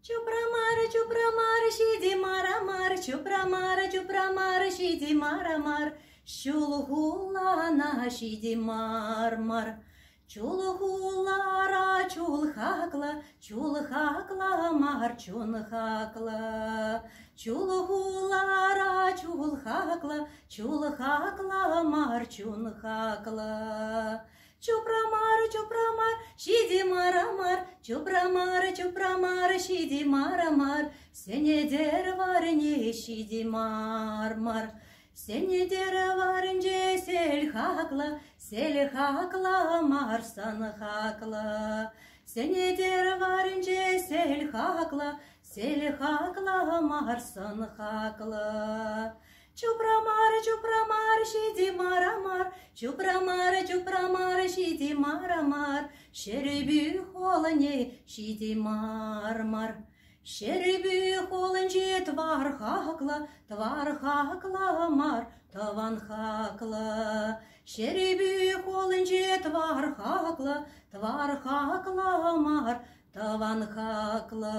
Чупрамар, шиди марамар, чупрамар, шиди марамар, Чулгулана шиди мармар. Чулгулара чулхакла мар чунхакла. Чулгулара чулхакла мар чунхакла. Чупрамар, шиди марамар, чупрамар, шиди марамар, Сенедер варне шиди мармар. Сенедер варнже селхакла мар санхакла. Сенедер варнже селхакла мар санхакла. Чупрамар, шиди марамар, чупрамар, шиди марамар, Шеребі холоне шиди мармар. Шеребі холонже твархакла мар таванхакла. Шеребі холонже твархакла мар таванхакла.